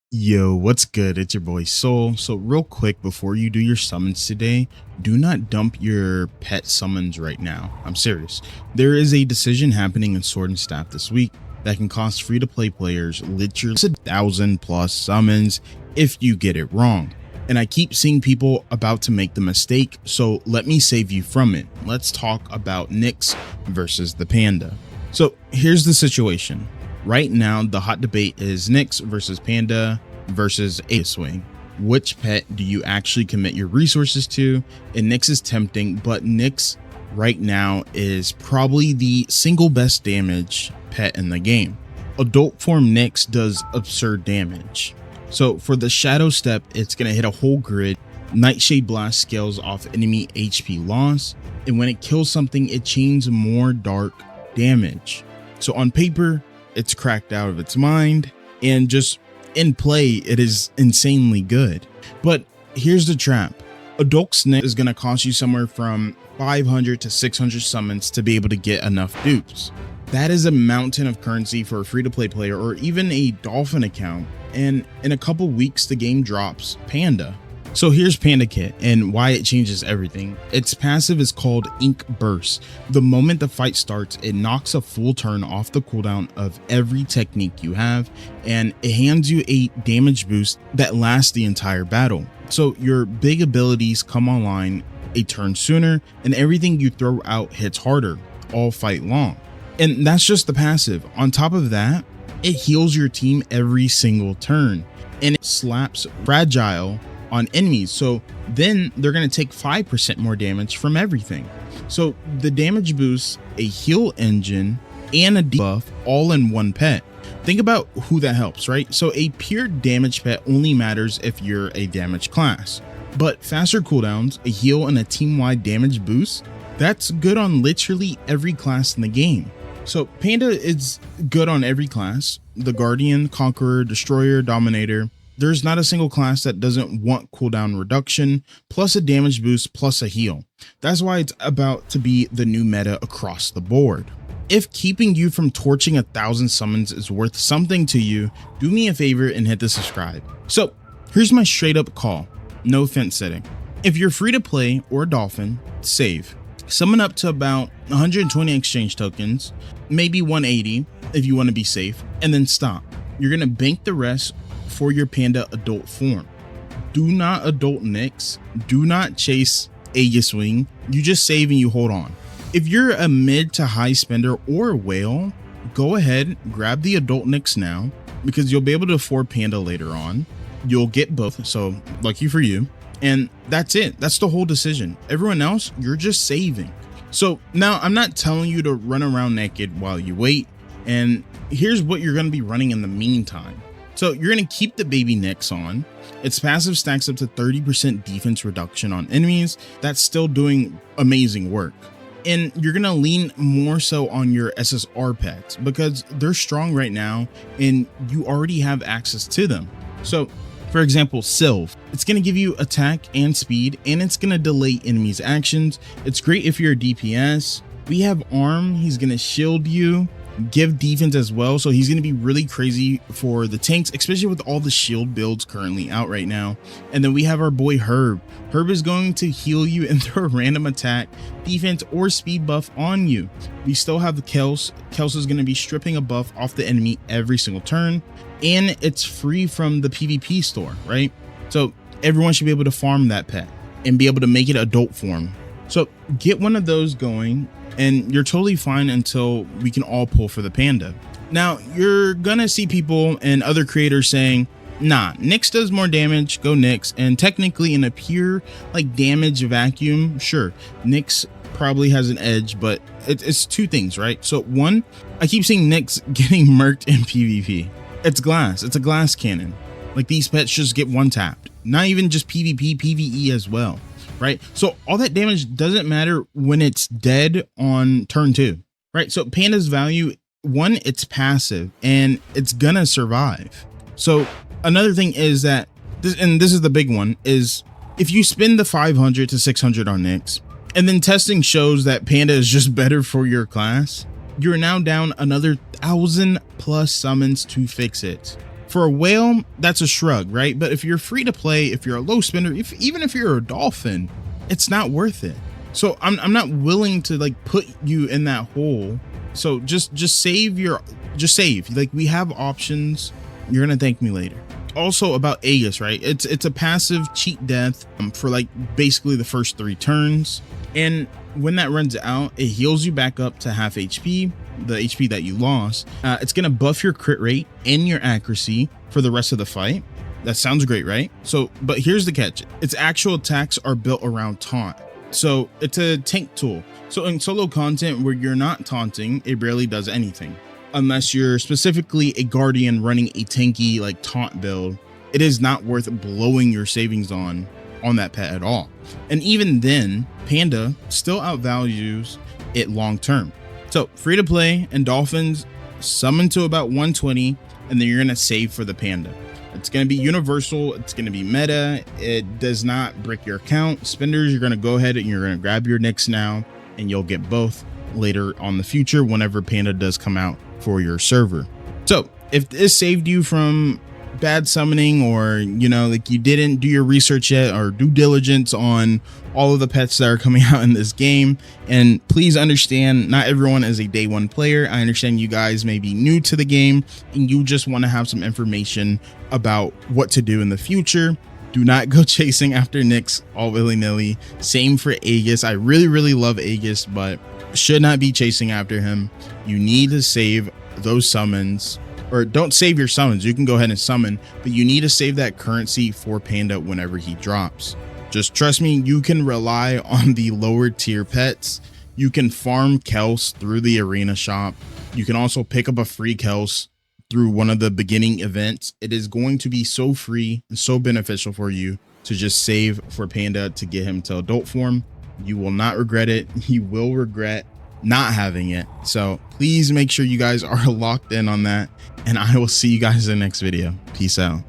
Yo, what's good? It's your boy Soul. So real quick, before you do your summons today, do not dump your pet summons right now. I'm serious. There is a decision happening in Sword and Staff this week that can cost free-to-play players literally 1,000+ summons if you get it wrong. And I keep seeing people about to make the mistake, so let me save you from it. Let's talk about Nyx versus the Panda. So here's the situation. Right now, the hot debate is Nyx versus Panda versus Aegiswing. Which pet do you actually commit your resources to? And Nyx is tempting, but Nyx right now is probably the single best damage pet in the game. Adult form Nyx does absurd damage. So for the shadow step, it's going to hit a whole grid. Nightshade Blast scales off enemy HP loss, and when it kills something, it chains more dark damage. So on paper, it's cracked out of its mind, and just in play, it is insanely good. But here's the trap. Adult Nyx is going to cost you somewhere from 500 to 600 summons to be able to get enough dupes. That is a mountain of currency for a free-to-play player or even a Dolphin account. And in a couple weeks, the game drops Panda. So here's Panda Kit and why it changes everything. Its passive is called Ink Burst. The moment the fight starts, it knocks a full turn off the cooldown of every technique you have, and it hands you a damage boost that lasts the entire battle. So your big abilities come online a turn sooner, and everything you throw out hits harder all fight long. And that's just the passive. On top of that, it heals your team every single turn, and it slaps Fragile on enemies, so then they're going to take 5% more damage from everything. So the damage boosts, a heal engine, and a debuff all in one pet. Think about who that helps, right? So a pure damage pet only matters if you're a damage class, but faster cooldowns, a heal, and a team-wide damage boost, that's good on literally every class in the game. So Panda is good on every class: the Guardian, Conqueror, Destroyer, Dominator. There's not a single class that doesn't want cooldown reduction, plus a damage boost, plus a heal. That's why it's about to be the new meta across the board. If keeping you from torching 1,000 summons is worth something to you, do me a favor and hit the subscribe. So here's my straight up call, no fence setting. If you're free to play or Dolphin, save. Summon up to about 120 exchange tokens, maybe 180 if you want to be safe, and then stop. You're going to bank the rest for your Panda adult form. Do not adult Nyx, do not chase Aegiswing, you just save and you hold on. If you're a mid to high spender or a whale, go ahead, grab the adult Nyx now, because you'll be able to afford Panda later on. You'll get both, so lucky for you. And that's it, that's the whole decision. Everyone else, you're just saving. So now I'm not telling you to run around naked while you wait, and here's what you're going to be running in the meantime. So you're going to keep the baby Nyx on. Its passive stacks up to 30% defense reduction on enemies. That's still doing amazing work. And you're going to lean more so on your SSR pets because they're strong right now and you already have access to them. So for example, Sylv, it's going to give you attack and speed, and it's going to delay enemies' actions. It's great if you're a DPS. We have Arm, he's going to shield you, give defense as well, so he's going to be really crazy for the tanks, especially with all the shield builds currently out right now. And then we have our boy Herb. Herb is going to heal you and throw a random attack, defense, or speed buff on you. We still have the Kels. Kels is going to be stripping a buff off the enemy every single turn, and it's free from the PvP store, right? So everyone should be able to farm that pet and be able to make it adult form. So get one of those going, and you're totally fine until we can all pull for the Panda. Now, you're gonna see people and other creators saying, nah, Nyx does more damage, go Nyx. And technically in a pure like damage vacuum, sure, Nyx probably has an edge, but it's two things, right? So one, I keep seeing Nyx getting murked in PvP. It's glass, it's a glass cannon. Like these pets just get one tapped, not even just PvP, PvE as well. Right? So all that damage doesn't matter when it's dead on turn 2, right? So Panda's value, one, it's passive and it's gonna survive. So another thing is that this is the big one, is if you spend the 500 to 600 on Nyx and then testing shows that Panda is just better for your class, you're now down another 1,000+ summons to fix it. For a whale, that's a shrug, right? But if you're free to play, if you're a low spender, even if you're a dolphin, it's not worth it. So I'm not willing to like put you in that hole. So just save. Like, we have options. You're gonna thank me later. Also about Aegis, right? It's a passive cheat death for like basically the first 3 turns, and when that runs out, it heals you back up to half HP, the HP that you lost. It's gonna buff your crit rate and your accuracy for the rest of the fight. That sounds great, right? So, but here's the catch: its actual attacks are built around taunt. So it's a tank tool. So in solo content where you're not taunting, it barely does anything. Unless you're specifically a guardian running a tanky like taunt build, it is not worth blowing your savings on that pet at all. And even then, Panda still outvalues it long term. So free to play and dolphins, summon to about 120, and then you're gonna save for the Panda. It's gonna be universal, it's gonna be meta, it does not brick your account. Spenders, you're gonna go ahead and you're gonna grab your Nyx now, and you'll get both later on the future whenever Panda does come out for your server. So if this saved you from bad summoning, or you know, like you didn't do your research yet or due diligence on all of the pets that are coming out in this game, and please understand, not everyone is a day one player. I understand you guys may be new to the game and you just want to have some information about what to do in the future. Do not go chasing after Nyx all willy-nilly. Same for Aegis. I really love Aegis, but should not be chasing after him. You need to save those summons, or don't save your summons. You can go ahead and summon, but you need to save that currency for Panda whenever he drops. Just trust me, you can rely on the lower tier pets. You can farm Kels through the arena shop. You can also pick up a free Kels through one of the beginning events. It is going to be so free and so beneficial for you to just save for Panda to get him to adult form. You will not regret it. You will regret not having it. So please make sure you guys are locked in on that, and I will see you guys in the next video. Peace out.